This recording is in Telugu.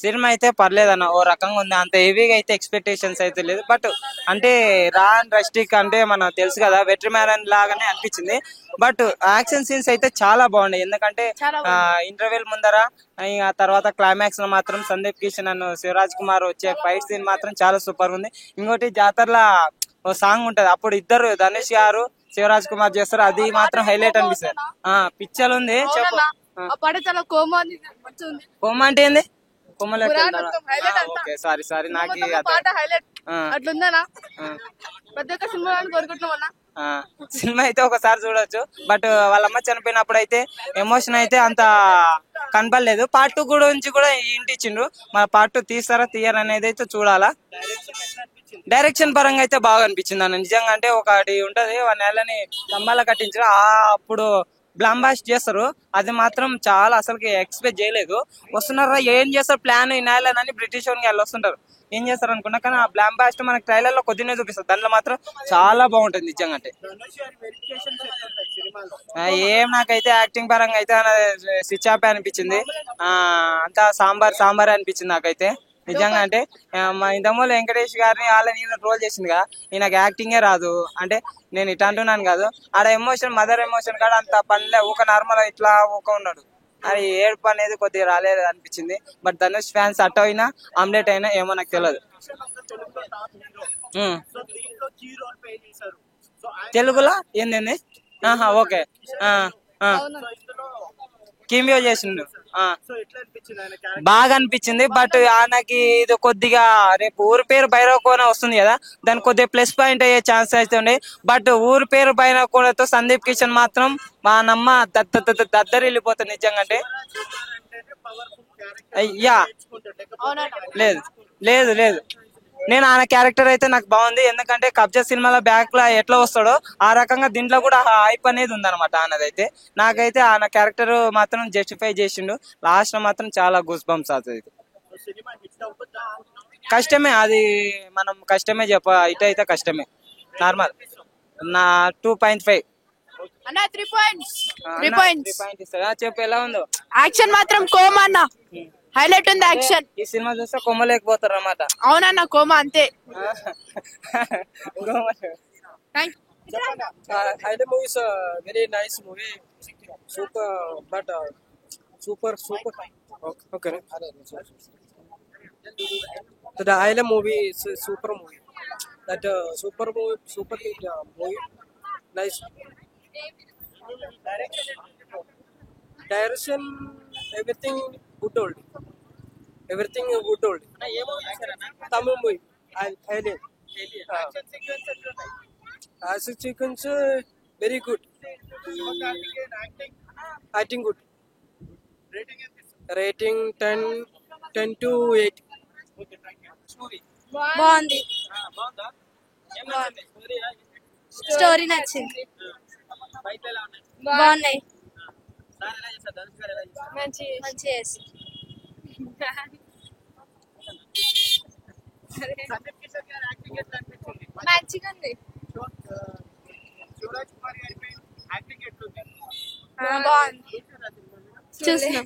సినిమా అయితే పర్లేదన్న, ఓ రకంగా ఉంది. అంత హెవీగా అయితే ఎక్స్పెక్టేషన్స్ అయితే లేదు. బట్ అంటే రాన్ రస్టిక్ అంటే మనం తెలుసు కదా, వెట్రి మ్యారన్ లాగానే అనిపించింది. బట్ యాక్షన్ సీన్స్ అయితే చాలా బాగున్నాయి. ఎందుకంటే ఇంటర్వెల్ ముందర ఆ తర్వాత క్లైమాక్స్ లో మాత్రం సందీప్ కిషన్ అను శివరాజ్ కుమార్ వచ్చే ఫైట్ సీన్ మాత్రం చాలా సూపర్ ఉంది. ఇంకోటి జాతరలో ఓ సాంగ్ ఉంటది, అప్పుడు ఇద్దరు ధనుష్ గారు శివరాజ్ కుమార్ చేస్తారు, అది మాత్రం హైలైట్ అనిపిస్తుంది. పిక్చర్ ఉంది చెప్పు. కోమ అంటే ఏంది? ఓకే, సారీ సారీ, నాకు అట్లుందనా ప్రతి ఒక్క సినిమా కోరుకుంటున్నాం. సినిమా అయితే ఒకసారి చూడొచ్చు. బట్ వాళ్ళమ్మ చనిపోయినప్పుడు అయితే ఎమోషన్ అయితే అంత కనపడలేదు. పార్ట్ 2 గురించి కూడా ఇంటి ఇచ్చిండ్రు, మన పార్ట్ 2 తీస్తారా తీయరా అనేది అయితే చూడాలా. డైరెక్షన్ పరంగా అయితే బాగా అనిపించింది అన్న, నిజంగా. అంటే ఒకటి ఉంటది, 1 నెలని స్తంభాల కట్టించారు, అప్పుడు బ్లాంబాస్ట్ చేస్తారు, అది మాత్రం చాలా అసలుకి ఎక్స్పెక్ట్ చేయలేదు. వస్తున్నారా ఏం చేస్తారు ప్లాన్ ఈ నెలని బ్రిటిష్ వాళ్ళు వస్తుంటారు, ఏం చేస్తారు అనుకున్నా. కానీ ఆ బ్లాంబాస్ట్ మనకి ట్రైలర్ లో కొద్దినే చూపిస్తారు, దాంట్లో మాత్రం చాలా బాగుంటుంది నిజంగా. అంటే ఏం నాకైతే యాక్టింగ్ పరంగా అయితే స్విచ్ ఆఫ్ అనిపించింది. అంతా సాంబార్ సాంబార్ అనిపించింది నాకైతే నిజంగా. అంటే మా ఇంతకుముందు వెంకటేష్ గారిని వాళ్ళని ట్రోల్ చేసింది కదా, ఈయనకు యాక్టింగే రాదు అంటే. నేను ఇట్లా అంటున్నాను కాదు, ఆడ ఎమోషన్ మదర్ ఎమోషన్ కాడ అంత పనిలే, ఊక నార్మల్ ఇట్లా ఊక ఉన్నాడు. అది ఏడుపు అనేది కొద్దిగా రాలేదు అనిపించింది. బట్ ధనుష్ ఫ్యాన్స్ అట్ అయినా ఆమ్లెట్ అయినా ఏమో నాకు తెలియదు. తెలుగులో ఏంది? ఓకే, కిమియో చేసిండు, బాగా అనిపించింది. బట్ ఆయనకి ఇది కొద్దిగా రేపు ఊరి పేరు భైరవ కోన వస్తుంది కదా, దానికి కొద్దిగా ప్లస్ పాయింట్ అయ్యే ఛాన్స్ అయితే ఉండే. బట్ ఊరి పేరు భైరవ కోనతో సందీప్ కిషన్ మాత్రం మా నమ్మ దద్దరి వెళ్ళిపోతుంది నిజంగా. అంటే అయ్యా లేదు లేదు లేదు, నేను ఆయన క్యారెక్టర్ అయితే నాకు బాగుంది. ఎందుకంటే కబ్జా సినిమాలో బ్యాక్ లో ఎట్లా వస్తాడో ఆ రకంగా దీంట్లో కూడా హైప్ అనేది ఉందన్నమాట ఆయనదైతే. నాకైతే ఆయన క్యారెక్టర్ మాత్రం జస్టిఫై చేసిండు. లాస్ట్ లో మాత్రం చాలా గూస్ బంప్స్ అవుతుంది. కష్టమే అది, మనం కష్టమే ఇటు అయితే కష్టమే. నార్మల్ నా 2.5 3 పాయింట్స్ ఇస్తాడా చెప్పు, ఎలా ఉందో యాక్షన్ మాత్రం కోమా అన్న, హైలైట్ ఉంది యాక్షన్. ఈ సినిమా చూస్తే కొమ్మలేకపోతారు అన్నమాట. అవునన్న కోమా అంతే. Haile movie is a very nice movie. Super, but super. Okay. So the Haile movie is a super movie. That super hit movie. Nice. Direction, everything good old. Everything good old. Tamil movie. And Haile. Action sequence very good. Acting good. Rating 10 to 8. బాగుంది, స్టోరీ నచ్చింది, బాగున్నాయి, మంచిగా మంచిగా ఉంది, బాగుంది చూసినాం.